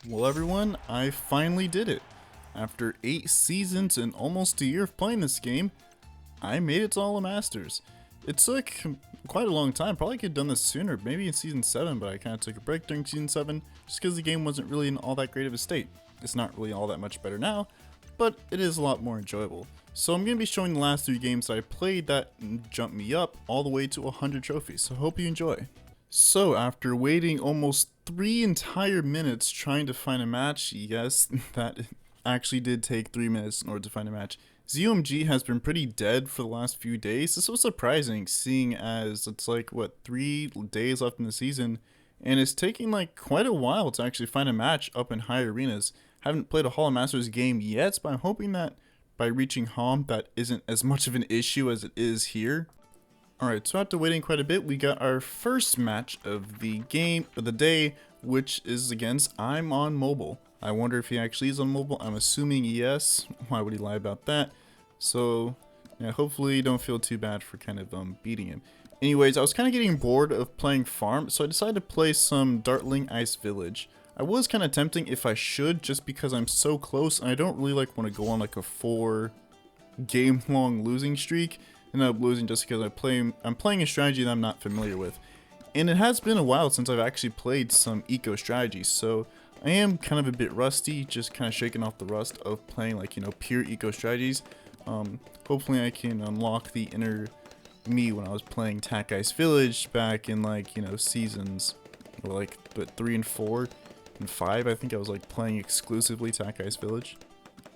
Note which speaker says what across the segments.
Speaker 1: Well, everyone, I finally did it. After 8 seasons and almost a year of playing this game, I made it to all the Masters. It took quite a long time, probably could have done this sooner, maybe in Season 7, but I kind of took a break during Season 7 just because the game wasn't really in all that great of a state. It's not really all that much better now, but it is a lot more enjoyable. So I'm going to be showing the last 3 games that I played that jumped me up all the way to 100 trophies, so hope you enjoy. So after waiting almost 3 entire minutes trying to find a match, yes, that actually did take 3 minutes in order to find a match. ZOMG has been pretty dead for the last few days. This was surprising, seeing as it's like, what, 3 days left in the season, and it's taking like quite a while to actually find a match up in high arenas. Haven't played a Hall of Masters game yet, but I'm hoping that by reaching home that isn't as much of an issue as it is here. Alright, so after waiting quite a bit, we got our first match of the game, of the day, which is against I'm on mobile. I wonder if he actually is on mobile. I'm assuming yes. Why would he lie about that? So, yeah, hopefully you don't feel too bad for kind of beating him. Anyways, I was kind of getting bored of playing farm, so I decided to play some Dartling Ice Village. I was kind of tempting if I should, just because I'm so close, and I don't really like want to go on like a 4 game long losing streak. End up losing just because I'm playing a strategy that I'm not familiar with. And it has been a while since I've actually played some eco strategies, so I am kind of a bit rusty, just kind of shaking off the rust of playing like, pure eco strategies. Hopefully I can unlock the inner me when I was playing Tack Ice Village back in like, seasons, or like, but 3 and 4 and 5, I think I was like playing exclusively Tack Ice Village.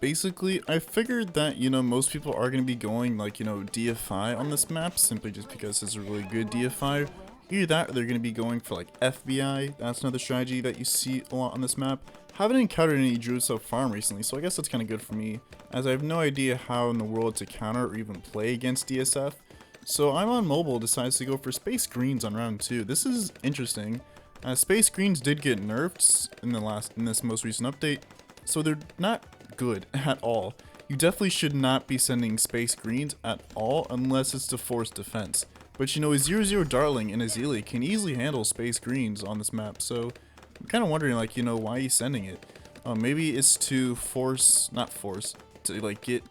Speaker 1: Basically, I figured that, most people are going to be going, like, DFI on this map, simply just because it's a really good DFI. Either that, or they're going to be going for, like, FBI. That's another strategy that you see a lot on this map. Haven't encountered any druids up farm recently, so I guess that's kind of good for me, as I have no idea how in the world to counter or even play against DSF. So I'm on mobile, decides to go for Space Greens on round 2. This is interesting. Space Greens did get nerfed in this most recent update, so they're not good at all. You definitely should not be sending Space Greens at all unless it's to force defense. But a 0-0 Dartling and Azalea can easily handle Space Greens on this map, so I'm kind of wondering, like, why he's sending it. Maybe it's to to like get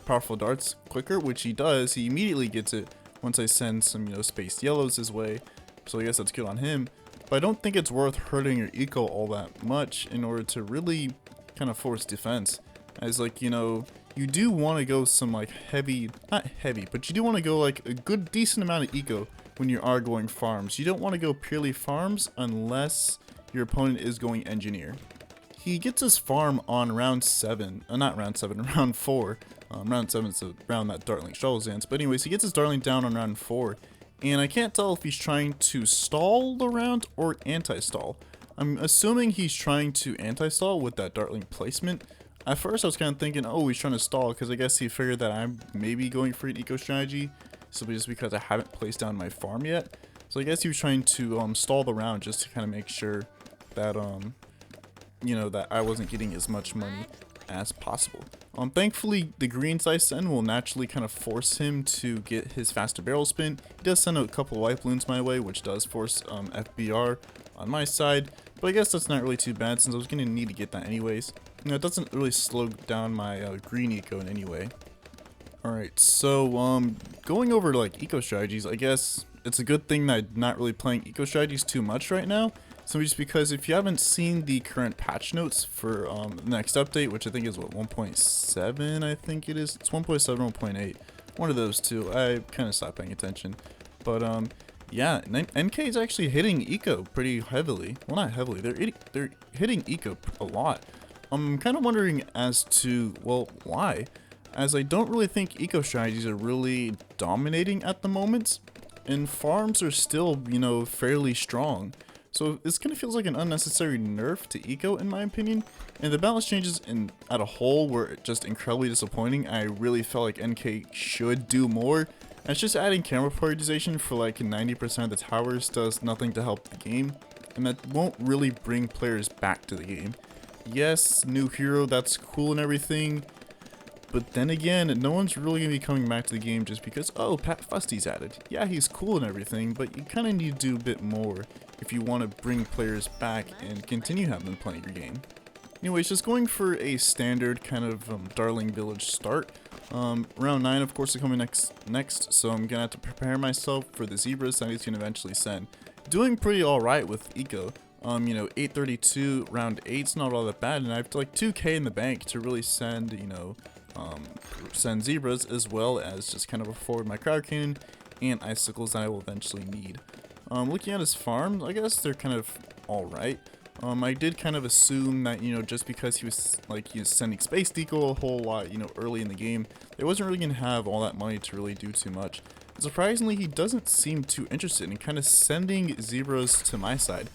Speaker 1: powerful darts quicker, which he does. He immediately gets it once I send some spaced yellows his way, so I guess that's good on him. But I don't think it's worth hurting your eco all that much in order to really kind of force defense, as like you do want to go some like not heavy, but you do want to go like a good decent amount of eco when you are going farms. You don't want to go purely farms unless your opponent is going engineer. He gets his farm on round 7, not round 7, round 4. Round 7 is around that Dartling struggles ends, but anyways, he gets his Dartling down on round 4, and I can't tell if he's trying to stall the round or anti-stall. I'm assuming he's trying to anti-stall with that Dartling placement. At first I was kind of thinking, oh, he's trying to stall, because I guess he figured that I'm maybe going for an eco strategy, simply just because I haven't placed down my farm yet. So I guess he was trying to stall the round just to kind of make sure that, that I wasn't getting as much money as possible. Thankfully, the greens I send will naturally kind of force him to get his faster barrel spin. He does send a couple white balloons my way, which does force FBR on my side, but I guess that's not really too bad since I was going to need to get that anyways. It doesn't really slow down my green eco in any way. Alright, so going over to like eco strategies, I guess it's a good thing that I'm not really playing eco strategies too much right now. So just because if you haven't seen the current patch notes for the next update, which I think is what, 1.7, I think it is. It's 1.7, 1.8. One of those two. I kind of stopped paying attention. But yeah, NK is actually hitting eco pretty heavily. Well, not heavily. They're hitting eco a lot. I'm kind of wondering as to, well, why? As I don't really think eco strategies are really dominating at the moment, and farms are still, fairly strong. So this kind of feels like an unnecessary nerf to eco in my opinion, and the balance changes at a whole were just incredibly disappointing. I really felt like NK should do more. And it's just adding camera prioritization for like 90% of the towers does nothing to help the game, and that won't really bring players back to the game. Yes, new hero, that's cool and everything, But then again, no one's really going to be coming back to the game just because, oh, Pat Fusty's added. Yeah, he's cool and everything, but you kind of need to do a bit more if you want to bring players back and continue having them playing your game. Anyways, just going for a standard kind of Darling Village start. Round 9, of course, is coming next, so I'm going to have to prepare myself for the Zebras that he's going to eventually send. Doing pretty alright with Eco. You know, 832, round 8's not all that bad, and I have like 2k in the bank to really send, you know, send Zebras, as well as just kind of afford my Crowd Cannon and Icicles that I will eventually need. Looking at his farm, I guess they're kind of alright. I did kind of assume that, you know, just because he was like sending Space Deco a whole lot, you know, early in the game, they wasn't really going to have all that money to really do too much. Surprisingly, he doesn't seem too interested in kind of sending Zebras to my side.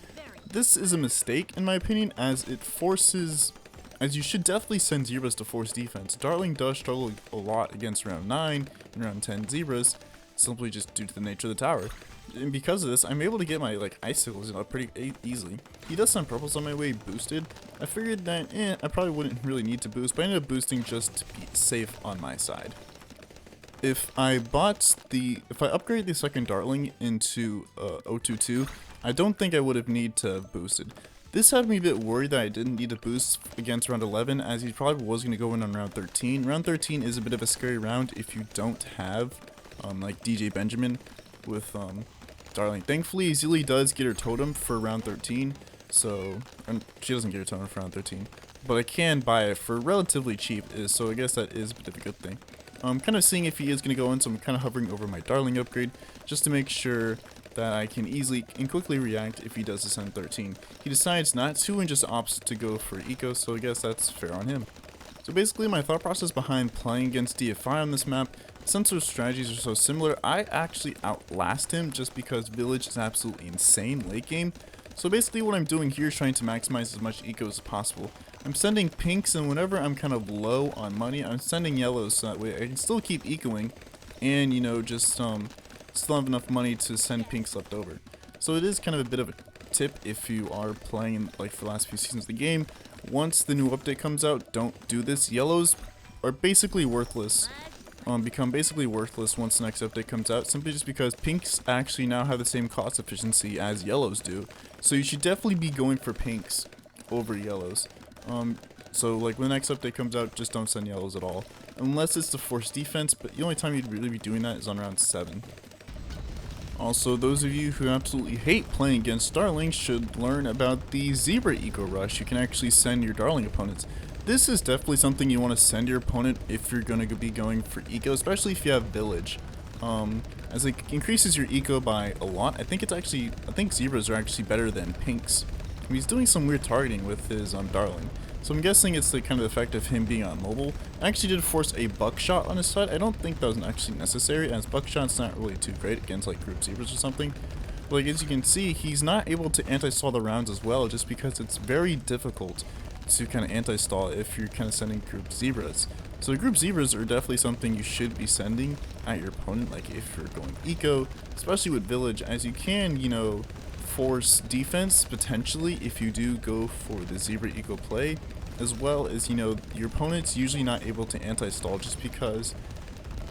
Speaker 1: This is a mistake in my opinion, as it forces, as you should definitely send Zebras to force defense. Darling does struggle a lot against round 9 and round 10 Zebras, simply just due to the nature of the tower. And because of this, I'm able to get my like Icicles, you know, pretty easily. He does send purples on my way boosted. I figured that I probably wouldn't really need to boost, but I ended up boosting just to be safe on my side. If I upgrade the second Darling into 022, I don't think I would have need to have boosted. This had me a bit worried that I didn't need to boost against round 11, as he probably was going to go in on round 13. Round 13 is a bit of a scary round if you don't have like DJ Benjamin with Darling. Thankfully, Zelie does get her totem for round 13, so she doesn't get her totem for round 13, but I can buy it for relatively cheap, so I guess that is a bit of a good thing. I'm kind of seeing if he is going to go in, so I'm kind of hovering over my Darling upgrade just to make sure that I can easily and quickly react if he does ascend 13. He decides not to and just opts to go for Eco, so I guess that's fair on him. So basically, my thought process behind playing against DFI on this map, since their strategies are so similar, I actually outlast him just because Village is absolutely insane late game. So basically what I'm doing here is trying to maximize as much eco as possible. I'm sending pinks, and whenever I'm kind of low on money, I'm sending yellows so that way I can still keep ecoing and, you know, just still have enough money to send pinks left over. So it is kind of a bit of a tip if you are playing like for the last few seasons of the game. Once the new update comes out, don't do this. Yellows are basically worthless. Become basically worthless once the next update comes out, simply just because pinks actually now have the same cost efficiency as yellows do. So you should definitely be going for pinks over yellows. So like when the next update comes out, just don't send yellows at all. Unless it's to force defense, but the only time you'd really be doing that is on round 7. Also, those of you who absolutely hate playing against Darling should learn about the Zebra Eco Rush. You can actually send your Darling opponents. This is definitely something you want to send your opponent if you're going to be going for eco, especially if you have Village. As it increases your eco by a lot, I think Zebras are actually better than pinks. He's doing some weird targeting with his Darling. So I'm guessing it's the kind of effect of him being on mobile. I actually did force a buckshot on his side. I don't think that was actually necessary, as buckshot's not really too great against like group Zebras or something. But like as you can see, he's not able to anti-stall the rounds as well, just because it's very difficult to kind of anti-stall if you're kind of sending group Zebras. So group Zebras are definitely something you should be sending at your opponent, like if you're going eco, especially with Village, as you can, you know, force defense potentially if you do go for the Zebra eco play, as well as, you know, your opponent's usually not able to anti-stall just because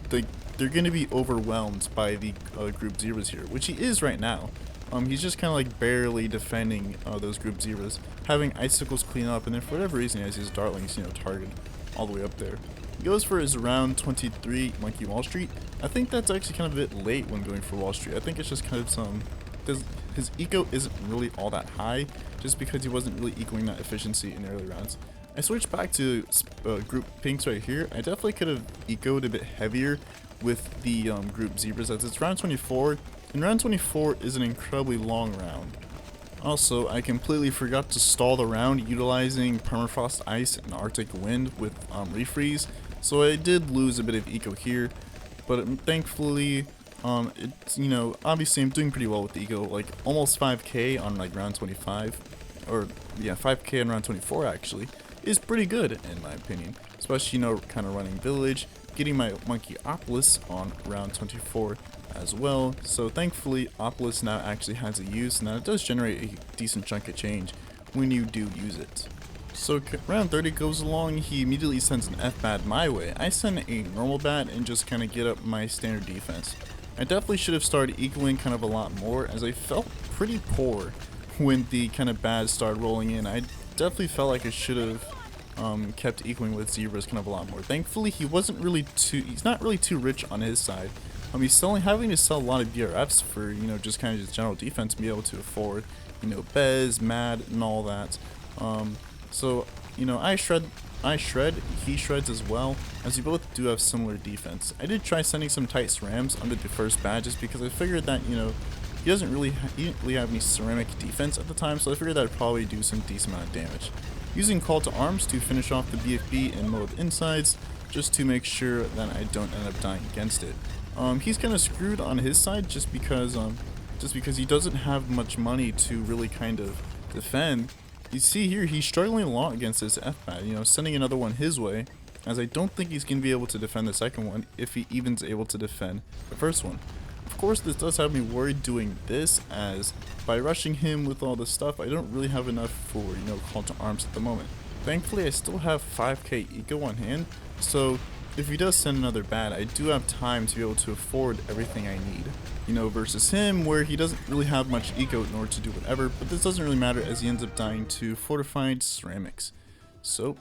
Speaker 1: they're going to be overwhelmed by the group Zebras here, which he is right now. He's just kind of like barely defending those group Zebras, having Icicles clean up, and then for whatever reason he has his Darlings, you know, target all the way up there. He goes for his round 23 Monkey Wall Street. I think that's actually kind of a bit late when going for Wall Street. I think it's just kind of his eco isn't really all that high, just because he wasn't really ecoing that efficiency in the early rounds. I switched back to group pinks right here. I definitely could have ecoed a bit heavier with the group Zebras, as it's round 24, and round 24 is an incredibly long round. Also, I completely forgot to stall the round utilizing Permafrost Ice and Arctic Wind with Refreeze, so I did lose a bit of eco here, but thankfully, it's, you know, obviously I'm doing pretty well with the eco, like almost 5k on like round 25, or yeah, 5k on round 24 actually, is pretty good in my opinion, especially, you know, kind of running Village, getting my Monkeyopolis on round 24 as well. So thankfully Opolis now actually has a use, and that it does generate a decent chunk of change when you do use it. So round 30 goes along, he immediately sends an F-bat my way. I send a normal bat and just kind of get up my standard defense. I definitely should have started ecoing kind of a lot more, as I felt pretty poor when the kind of bats started rolling in. I definitely felt like I should have kept ecoing with zebras kind of a lot more. Thankfully, he's not really too rich on his side. He's having to sell a lot of BRFs for, you know, just kind of just general defense to be able to afford, you know, Bez, Mad, and all that. So, you know, I shred, he shreds as well, as we both do have similar defense. I did try sending some tight cerams under the first bat just because I figured that, you know, he didn't really have any ceramic defense at the time, so I figured that would probably do some decent amount of damage. Using Call to Arms to finish off the BFB and mow the insides, just to make sure that I don't end up dying against it. He's kind of screwed on his side just because he doesn't have much money to really kind of defend. You see here, he's struggling a lot against this F-bat, you know, sending another one his way, as I don't think he's going to be able to defend the second one if he even's able to defend the first one. Of course, this does have me worried doing this, as by rushing him with all this stuff, I don't really have enough for, you know, Call to Arms at the moment. Thankfully, I still have 5k eco on hand, so if he does send another bat, I do have time to be able to afford everything I need. You know, versus him, where he doesn't really have much eco in order to do whatever, but this doesn't really matter as he ends up dying to fortified ceramics. So,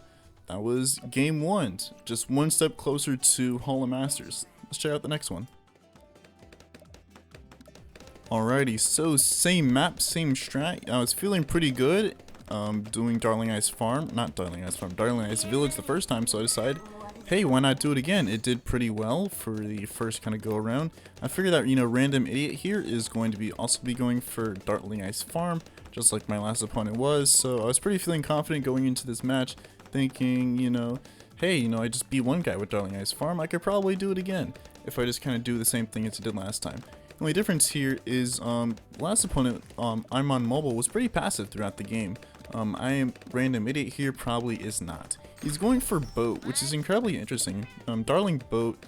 Speaker 1: that was game 1, just one step closer to Hall of Masters. Let's check out the next one. Alrighty, so same map, same strat. I was feeling pretty good doing Darling Ice Village the first time, so I decided, hey, why not do it again? It did pretty well for the first kind of go around. I figured that, you know, random idiot here is going to also be going for Darling Ice Farm, just like my last opponent was. So I was pretty feeling confident going into this match, thinking, you know, hey, you know, I just beat one guy with Darling Ice Farm. I could probably do it again if I just kind of do the same thing as I did last time. The only difference here is last opponent, I'm on mobile, was pretty passive throughout the game. I am random idiot here probably is not. He's going for boat, which is incredibly interesting. Darling boat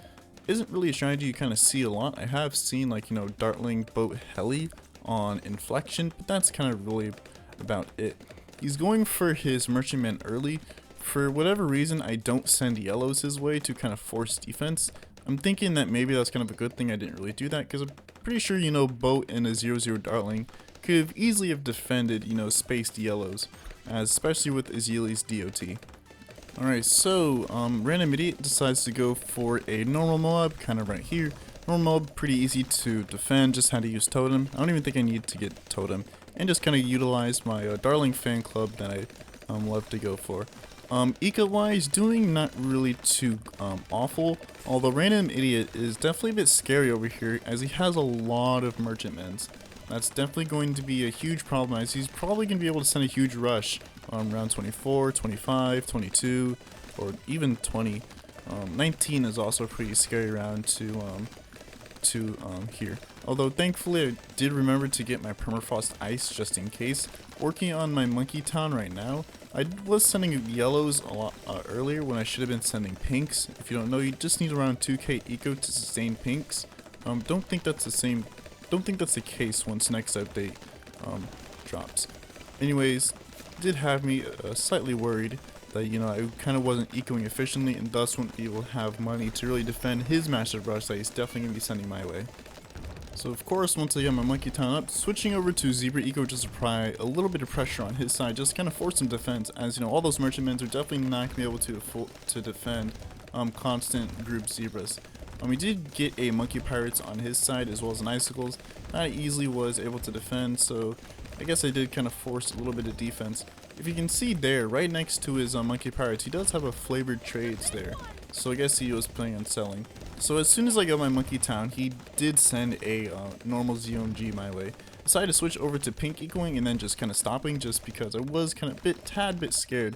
Speaker 1: isn't really a strategy you kind of see a lot. I have seen, like, you know, Darling boat heli on inflection, but that's kind of really about it. He's going for his merchantman early. For whatever reason, I don't send yellows his way to kind of force defense. I'm thinking that maybe that's kind of a good thing I didn't really do that, because I'm pretty sure, you know, boat and a 0-0 Darling could have easily have defended, you know, spaced yellows, especially with Azili's DOT. Alright, so random idiot decides to go for a normal mob, kind of right here. Normal mob, pretty easy to defend, just had to use totem. I don't even think I need to get totem, and just kind of utilize my Darling fan club that I love to go for. Eco wise, doing not really too awful, although random idiot is definitely a bit scary over here, as he has a lot of merchantmans. That's definitely going to be a huge problem, as he's probably going to be able to send a huge rush on round 24, 25, 22, or even 20. 19 is also a pretty scary round to here. Although thankfully I did remember to get my permafrost ice just in case. Working on my monkey town right now. I was sending yellows a lot earlier when I should have been sending pinks. If you don't know, you just need around 2k eco to sustain pinks. Don't think that's the case once next update drops. Anyways, did have me slightly worried that, you know, I kind of wasn't ecoing efficiently and thus wouldn't be able to have money to really defend his massive rush that he's definitely going to be sending my way. So of course, once I get my monkey town up, switching over to zebra eco just to apply a little bit of pressure on his side, just kind of force some defense, as you know, all those merchantmen are definitely not going to be able to defend constant group zebras. We did get a monkey pirates on his side as well as an icicles that I easily was able to defend, so I guess I did kind of force a little bit of defense. If you can see there, right next to his monkey pirates, he does have a flavored trades there, so I guess he was planning on selling. So as soon as I got my monkey town, he did send a normal ZOMG my way. Decided to switch over to pink ecoing and then just kind of stopping, just because I was kind of tad bit scared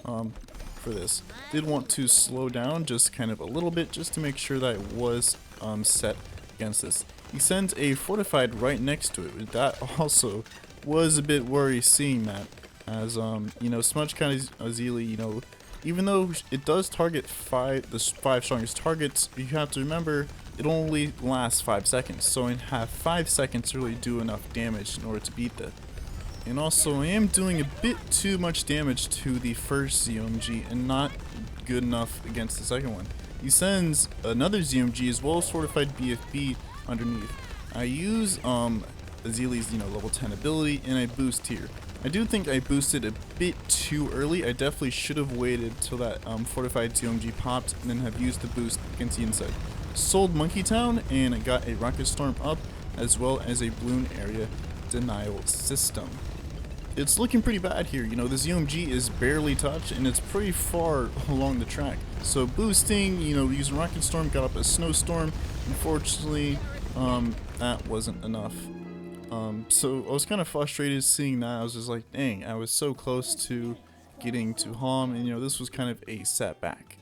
Speaker 1: for this. Did want to slow down just kind of a little bit, just to make sure that I was set against this. He sends a fortified right next to it. That also was a bit worry seeing that, as you know, Smudge County Azili, you know, even though it does target the 5 strongest targets, you have to remember it only lasts 5 seconds, so I have 5 seconds to really do enough damage in order to beat that. And also, I am doing a bit too much damage to the first ZOMG and not good enough against the second one. He sends another ZOMG as well as fortified BFB underneath. I use Azili's level 10 ability and I boost here. I do think I boosted a bit too early. I definitely should have waited till that fortified ZOMG popped and then have used the boost against the inside. Sold Monkey Town and I got a Rocket Storm up as well as a Bloon area denial system. It's looking pretty bad here. The ZOMG is barely touched and it's pretty far along the track. So boosting, using Rocket Storm, got up a Snowstorm. Unfortunately, that wasn't enough. So I was kind of frustrated seeing that. I was just like, dang, I was so close to getting to Hom, and this was kind of a setback.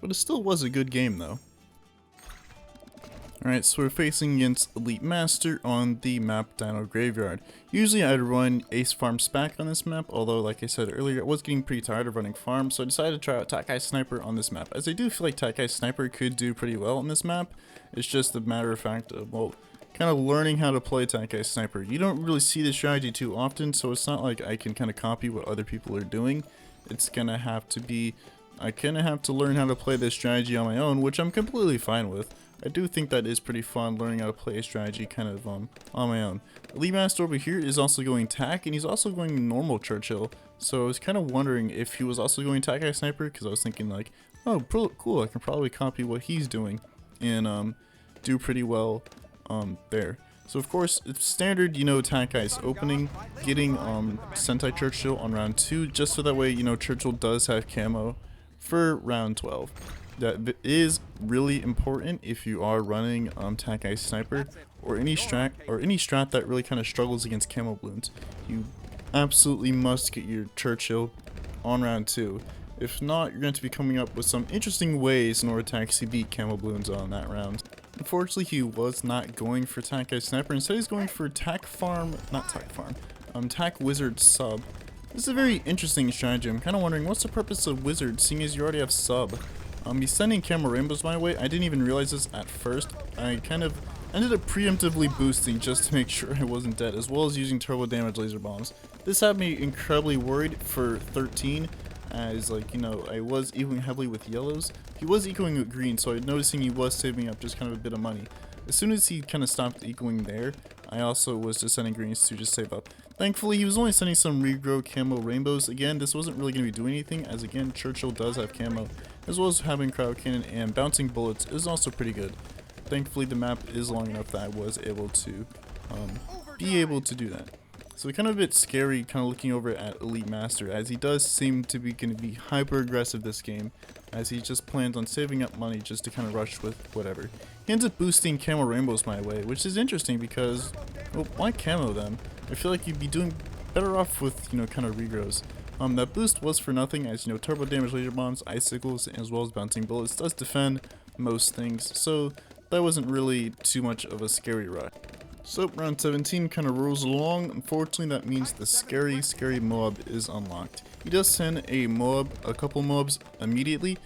Speaker 1: But it still was a good game though. Alright, so we're facing against Elite Master on the map Dino Graveyard. Usually I'd run Ace Farm Spac on this map, although like I said earlier, I was getting pretty tired of running Farm, so I decided to try out Takai Sniper on this map, as I do feel like Takai Sniper could do pretty well on this map. It's just a matter of fact of, well, kind of learning how to play Takai Sniper. You don't really see this strategy too often, so it's not like I can kind of copy what other people are doing. It's gonna have to be, I kind of have to learn how to play this strategy on my own, which I'm completely fine with. I do think that is pretty fun, learning how to play a strategy kind of on my own. Elite Master over here is also going TAC, and he's also going normal Churchill. So I was kind of wondering if he was also going Takai Sniper, because I was thinking like, oh, cool, I can probably copy what he's doing and do pretty well there. So of course, it's standard, Takai's opening, getting Sentai Churchill on round 2, just so that way, Churchill does have camo for round 12. That is really important if you are running Takai Sniper or any strat that really kind of struggles against camo balloons. You absolutely must get your Churchill on round 2. If not, you're going to be coming up with some interesting ways in order to actually beat camo balloons on that round. Unfortunately, he was not going for Takai Sniper. Instead, he's going for Tac Wizard sub. This is a very interesting strategy. I'm kind of wondering, what's the purpose of Wizard, seeing as you already have sub? He's sending camera rainbows my way. I didn't even realize this at first. I kind of ended up preemptively boosting just to make sure I wasn't dead, as well as using turbo damage laser bombs. This had me incredibly worried for 13, as I was ecoing heavily with yellows. He was ecoing with green, so I'm noticing he was saving up just kind of a bit of money. As soon as he kind of stopped ecoing there, I also was just sending greens to just save up. Thankfully, he was only sending some regrow camo rainbows. Again, this wasn't really going to be doing anything, as again, Churchill does have camo, as well as having crowd cannon and bouncing bullets is also pretty good. Thankfully, the map is long enough that I was able to do that. So kind of a bit scary kind of looking over at Elite Master, as he does seem to be going to be hyper aggressive this game, as he just plans on saving up money just to kind of rush with whatever. He ends up boosting camo rainbows my way, which is interesting because, well, why camo them? I feel like you'd be doing better off with, kind of regrows. That boost was for nothing, as turbo damage laser bombs, icicles, as well as bouncing bullets does defend most things, so that wasn't really too much of a scary rush. So round 17 kind of rolls along. Unfortunately, that means the scary Moab is unlocked. He does send a couple Moabs immediately.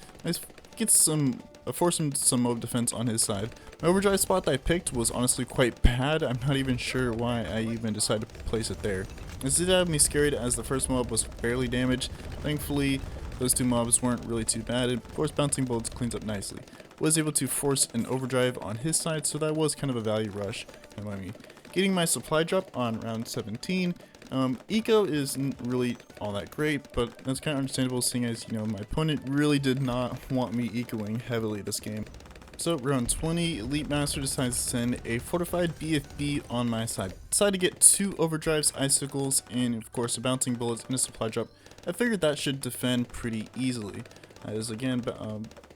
Speaker 1: Force him some Moab defense on his side. My overdrive spot that I picked was honestly quite bad. I'm not even sure why I even decided to place it there. This did have me scared, as the first Moab was barely damaged. Thankfully, those two mobs weren't really too bad, and of course bouncing bullets cleans up nicely. Was able to force an overdrive on his side, so that was kind of a value rush. Getting my supply drop on round 17. Eco isn't really all that great, but that's kind of understandable, seeing as my opponent really did not want me ecoing heavily this game. So round 20, Elite Master decides to send a fortified BFB on my side. Decided to get 2 overdrives, icicles, and of course a bouncing bullets and a supply drop. I figured that should defend pretty easily, as again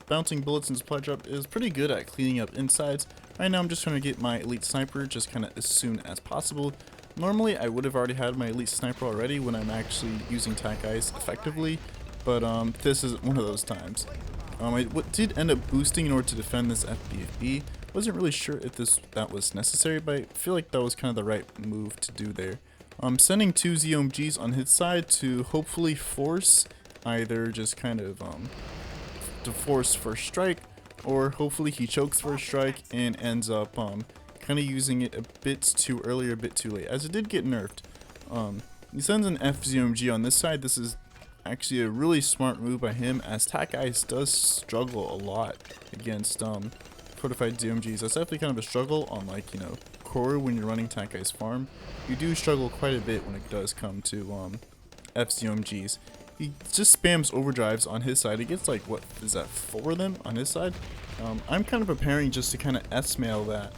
Speaker 1: bouncing bullets and supply drop is pretty good at cleaning up insides. Right now I'm just trying to get my elite sniper just kind of as soon as possible. Normally I would have already had my elite sniper already when I'm actually using tac ice effectively, but this is one of those times. I did end up boosting in order to defend this FBFB. Wasn't really sure if that was necessary, but I feel like that was kind of the right move to do there. Sending 2 ZOMGs on his side to hopefully force either just kind of to force first strike, or hopefully he chokes first strike and ends up kind of using it a bit too early or a bit too late, as it did get nerfed. He sends an FZMG on this side. This is actually a really smart move by him, as Tack Ice does struggle a lot against fortified ZMGs. That's definitely kind of a struggle on, like, you know, core when you're running Tack Ice farm. You do struggle quite a bit when it does come to FZMGs. He just spams overdrives on his side. He gets like, what is that, 4 of them on his side? I'm kind of preparing just to kind of S-mail that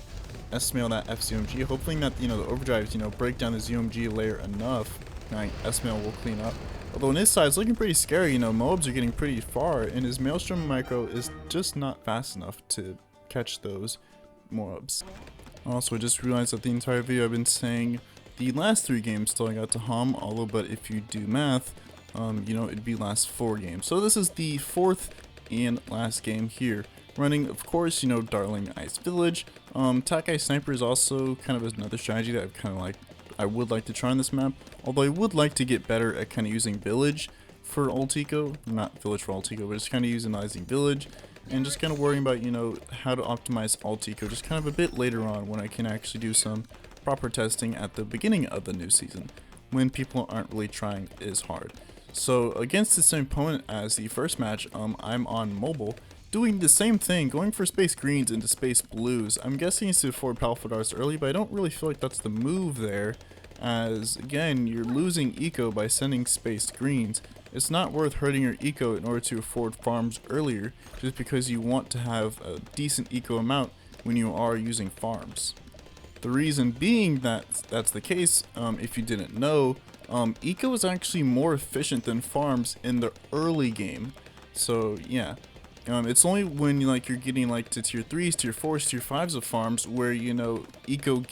Speaker 1: FZMG, hoping that, you know, the overdrives, you know, break down the ZMG layer enough, and S-mail will clean up. Although on his side, it's looking pretty scary. You know, Moabs are getting pretty far, and his Maelstrom micro is just not fast enough to catch those Moabs. Also, I just realized that the entire video I've been saying the last 3 games till I got to Hom, although, but if you do math, you know, it'd be last 4 games. So this is the 4th and last game here. Running, of course, you know, Darling Ice Village. Tack Ice Sniper is also kind of another strategy that I would like to try on this map. Although I would like to get better at kind of using Village for ult eco, not Village for ult eco, but just kind of utilizing Village, and just kind of worrying about, you know, how to optimize ult eco just kind of a bit later on when I can actually do some proper testing at the beginning of the new season, when people aren't really trying as hard. So against the same opponent as the first match, I'm on mobile, doing the same thing, going for space greens into space blues. I'm guessing he's to afford powerful darts early, but I don't really feel like that's the move there, as again, you're losing eco by sending space greens. It's not worth hurting your eco in order to afford farms earlier, just because you want to have a decent eco amount when you are using farms. The reason being that that's the case, if you didn't know, eco is actually more efficient than farms in the early game. So yeah, it's only when you're getting like to tier 3s, tier 4s, tier 5s of farms where, you know, eco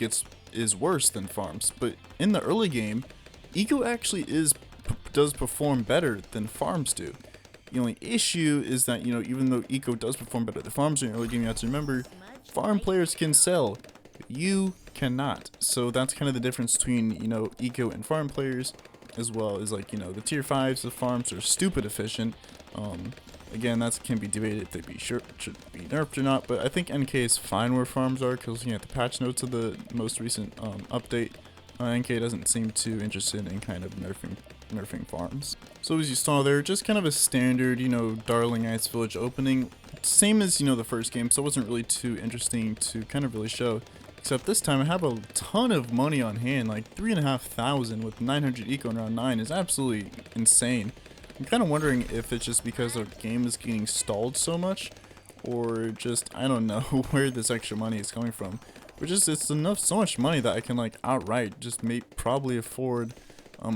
Speaker 1: is worse than farms. But in the early game, eco actually does perform better than farms do. The only issue is that, you know, even though eco does perform better than farms in the early game, you have to remember, farm players can sell, you cannot. So that's kind of the difference between, you know, eco and farm players, as well as, like, you know, the tier 5s of farms are stupid efficient. Again, that can be debated if they should be nerfed or not, but I think NK is fine where farms are, because looking at the patch notes of the most recent update, NK doesn't seem too interested in kind of nerfing farms. So as you saw there, just kind of a standard, you know, Darling Ice Village opening, same as, you know, the first game, so it wasn't really too interesting to kind of really show. Except this time I have a ton of money on hand, like 3,500 with 900 eco in round 9 is absolutely insane. I'm kind of wondering if it's just because our game is getting stalled so much, or just, I don't know where this extra money is coming from. But just, it's so much money that I can, like, outright just probably afford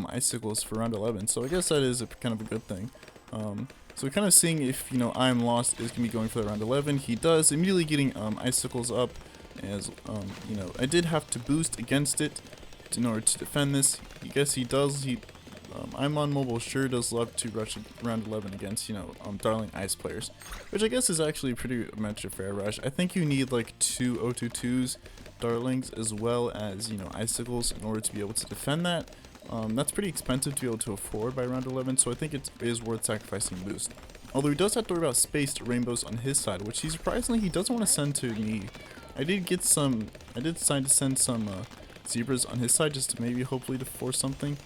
Speaker 1: icicles for round 11. So I guess that is kind of a good thing. So kind of seeing if, you know, I'm Lost is going to be going for the round 11. He does, immediately getting icicles up, as, you know, I did have to boost against it in order to defend this. I guess he does, I'm on mobile sure does love to rush round 11 against, you know, Darling Ice players, which I guess is actually pretty much a fair rush. I think you need like 2 022s Darlings as well as, you know, icicles in order to be able to defend that. That's pretty expensive to be able to afford by round 11, so I think it is worth sacrificing boost. Although he does have to worry about spaced rainbows on his side, which he doesn't want to send to me. I did decide to send some zebras on his side just to maybe hopefully to force something.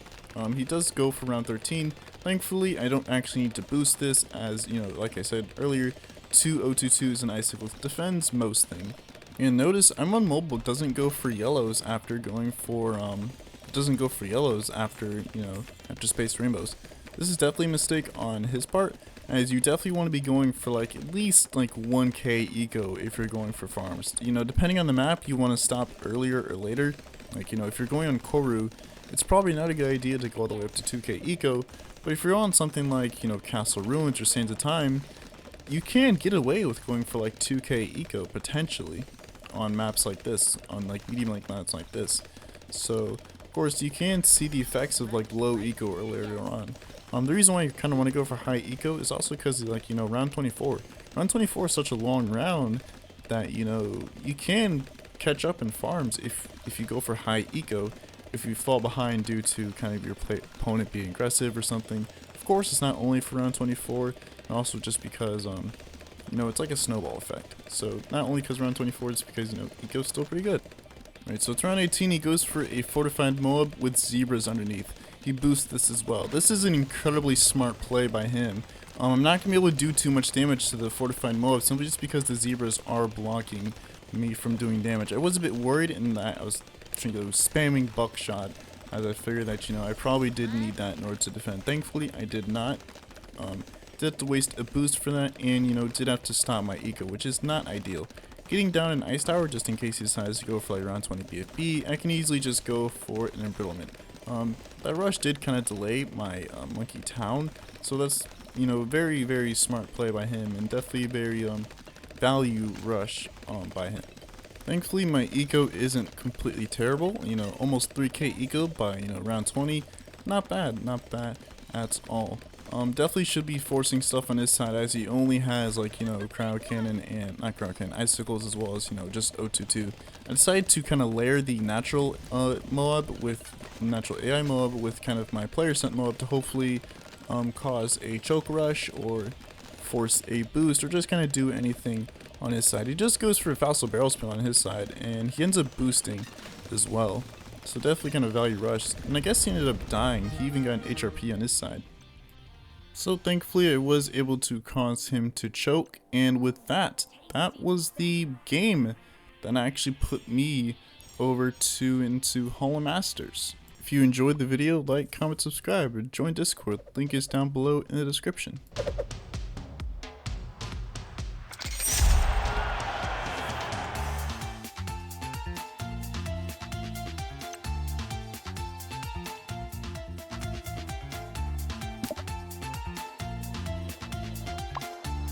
Speaker 1: He does go for round 13. Thankfully, I don't actually need to boost this, as, you know, like I said earlier, 2 022s and icicles defends most things. And notice I'm on mobile doesn't go for yellows after going for you know, after spaced rainbows. This is definitely a mistake on his part, as you definitely want to be going for like at least like 1k eco if you're going for farms. You know, depending on the map, you want to stop earlier or later. Like, you know, if you're going on Koru, it's probably not a good idea to go all the way up to 2k eco, but if you're on something like, you know, Castle Ruins or Sands of Time, you can get away with going for like 2k eco potentially on maps like this, on like medium like maps like this. So of course you can see the effects of like low eco earlier on. The reason why you kind of want to go for high eco is also because, like, you know, round 24 is such a long round that, you know, you can catch up in farms if you go for high eco. If you fall behind due to kind of your opponent being aggressive or something. Of course, it's not only for round 24, and also just because, you know, it's like a snowball effect. So not only because round 24, it's because, you know, eco's still pretty good. Alright, so it's round 18, he goes for a fortified Moab with zebras underneath. he boosts this as well. This is an incredibly smart play by him. I'm not going to be able to do too much damage to the fortified Moab simply just because the zebras are blocking me from doing damage. I was a bit worried in that I was spamming buckshot, as I figured that, I probably did need that in order to defend. Thankfully, I did not. Did have to waste a boost for that, and, did have to stop my eco, which is not ideal. Getting down an ice tower just in case he decides to go for like around 20 BFB, I can easily just go for an embrittlement. That rush did kind of delay my monkey town, so that's, very, very smart play by him, and definitely very value rush by him. Thankfully, my eco isn't completely terrible. Almost 3k eco by round 20. Not bad at all. Definitely should be forcing stuff on his side as he only has like crowd cannon and not crowd cannon, icicles, as well as just O22. I decided to kind of layer the natural Moab with natural AI Moab with kind of my player sent Moab to hopefully cause a choke rush or force a boost or just kind of do anything on his side. He just goes for a Fossil Barrel Spin on his side, and he ends up boosting as well. So definitely kind of value rush, and I guess he ended up dying. He even got an HRP on his side. So thankfully I was able to cause him to choke, and with that was the game that actually put me over into Hall of Masters. If you enjoyed the video, like, comment, subscribe, or join Discord. Link is down below in the description.